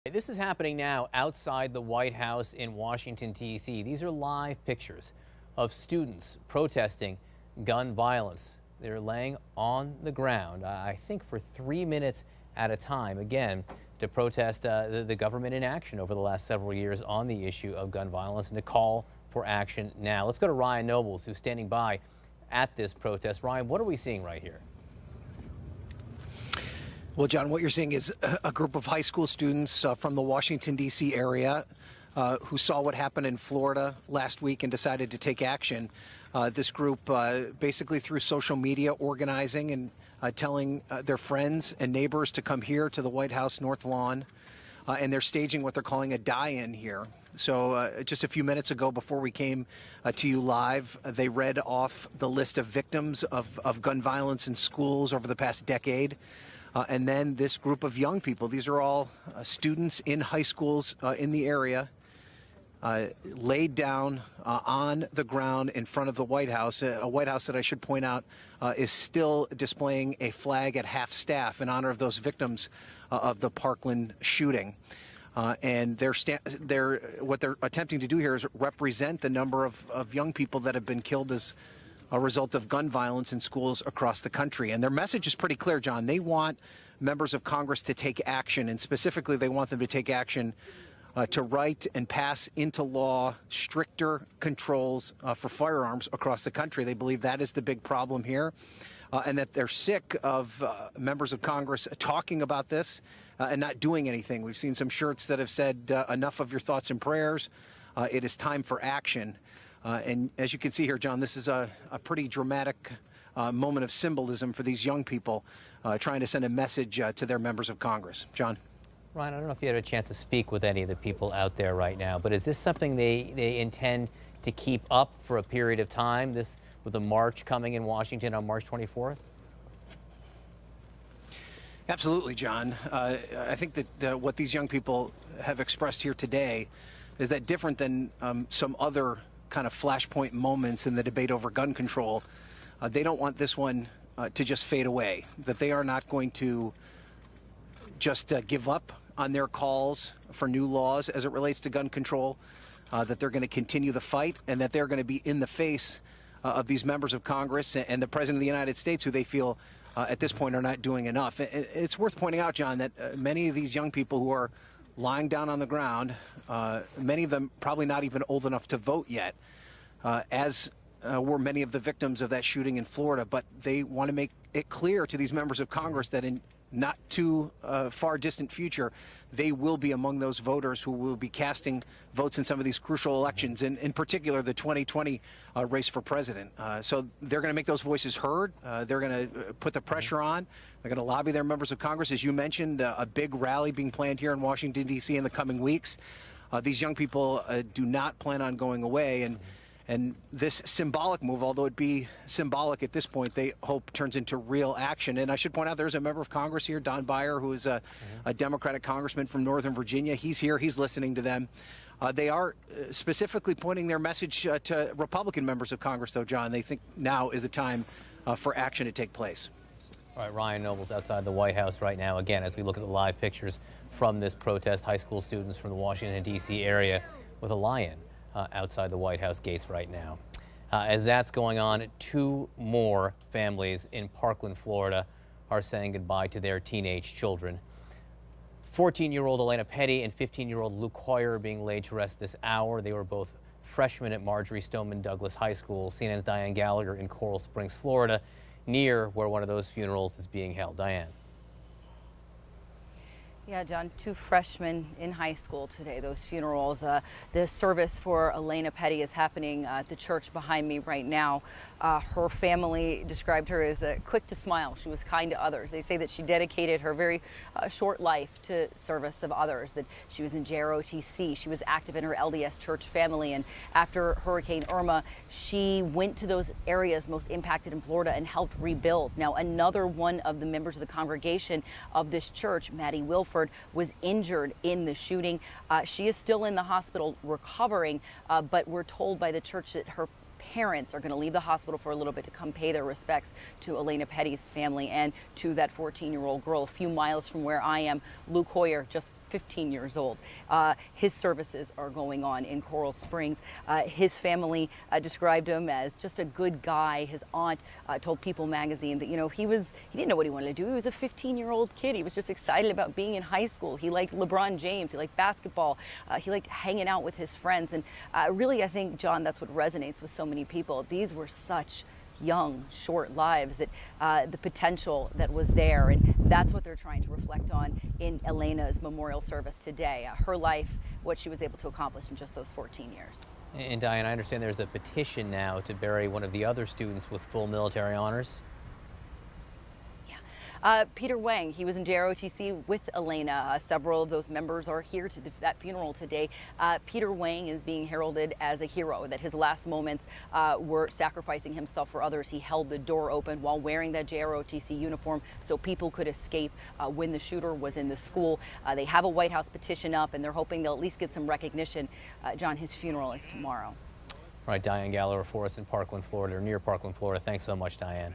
This is happening now outside the White House in Washington, D.C. These are live pictures of students protesting gun violence. They're laying on the ground, I think for 3 minutes at a time, again, to protest the government inaction over the last several years on the issue of gun violence and to call for action now. Let's go to Ryan Nobles, who's standing by at this protest. Ryan, what are we seeing right here? Well, John, what you're seeing is a group of high school students from the Washington, D.C. area who saw what happened in Florida last week and decided to take action. This group basically through social media organizing and telling their friends and neighbors to come here to the White House North Lawn, and they're staging what they're calling a die-in here. So just a few minutes ago, before we came to you live, they read off the list of victims of gun violence in schools over the past decade. And then this group of young people, these are all students in high schools in the area, laid down on the ground in front of the White House, a White House that I should point out is still displaying a flag at half staff in honor of those victims of the Parkland shooting. And what they're attempting to do here is represent the number of young people that have been killed as a result of gun violence in schools across the country. And their message is pretty clear, John. They want members of Congress to take action, and specifically they want them to take action to write and pass into law stricter controls for firearms across the country. They believe that is the big problem here, and that they're sick of members of Congress talking about this and not doing anything. We've seen some shirts that have said, enough of your thoughts and prayers. It is time for action. And as you can see here, John, this is a pretty dramatic moment of symbolism for these young people trying to send a message to their members of Congress. John. Ryan, I don't know if you had a chance to speak with any of the people out there right now, but is this something they intend to keep up for a period of time, this with the march coming in Washington on March 24th? Absolutely, John. I think that what these young people have expressed here today is that different than some other kind of flashpoint moments in the debate over gun control, they don't want this one to just fade away, that they are not going to just give up on their calls for new laws as it relates to gun control, that they're going to continue the fight, and that they're going to be in the face of these members of Congress and the President of the United States, who they feel at this point are not doing enough. It's worth pointing out, John, that many of these young people who are lying down on the ground, many of them probably not even old enough to vote yet, as were many of the victims of that shooting in Florida. But they want to make it clear to these members of Congress that in not too far distant future, they will be among those voters who will be casting votes in some of these crucial elections, in particular the 2020 race for president. So they're going to make those voices heard. They're going to put the pressure on. They're going to lobby their members of Congress. As you mentioned, a big rally being planned here in Washington, D.C. in the coming weeks. These young people do not plan on going away. And this symbolic move, although it be symbolic at this point, they hope turns into real action. And I should point out there's a member of Congress here, Don Beyer, who is a Democratic congressman from Northern Virginia. He's here. He's listening to them. They are specifically pointing their message to Republican members of Congress, though, John. They think now is the time for action to take place. All right, Ryan Nobles outside the White House right now, again, as we look at the live pictures from this protest, high school students from the Washington, D.C. area with a lion outside the White House gates right now. As that's going on, 2 more families in Parkland, Florida are saying goodbye to their teenage children. 14-year-old Elena Petty and 15-year-old Luke Hoyer are being laid to rest this hour. They were both freshmen at Marjory Stoneman Douglas High School. CNN's Diane Gallagher in Coral Springs, Florida, near where one of those funerals is being held. Diane. Yeah, John, 2 freshmen in high school today, those funerals. The service for Elena Petty is happening at the church behind me right now. Her family described her as quick to smile. She was kind to others. They say that she dedicated her very short life to service of others, that she was in JROTC. She was active in her LDS church family, and after Hurricane Irma, she went to those areas most impacted in Florida and helped rebuild. Now, another one of the members of the congregation of this church, Maddie Wilford, was injured in the shooting. She is still in the hospital recovering, but we're told by the church that her parents are going to leave the hospital for a little bit to come pay their respects to Elena Petty's family and to that 14-year-old girl. A few miles from where I am, Luke Hoyer just 15 years old. His services are going on in Coral Springs. His family described him as just a good guy. His aunt told People magazine that, he didn't know what he wanted to do. He was a 15-year-old kid. He was just excited about being in high school. He liked LeBron James. He liked basketball. He liked hanging out with his friends. And really, I think, John, that's what resonates with so many people. These were such young, short lives, that the potential that was there, and that's what they're trying to reflect on in Elena's memorial service today. Her life, what she was able to accomplish in just those 14 years. And Diane, I understand there's a petition now to bury one of the other students with full military honors. Peter Wang, he was in JROTC with Elena. Several of those members are here to that funeral today. Peter Wang is being heralded as a hero, that his last moments were sacrificing himself for others. He held the door open while wearing that JROTC uniform so people could escape when the shooter was in the school. They have a White House petition up, and they're hoping they'll at least get some recognition. John, his funeral is tomorrow. All right, Diane Gallagher for us in Parkland, Florida, or near Parkland, Florida. Thanks so much, Diane.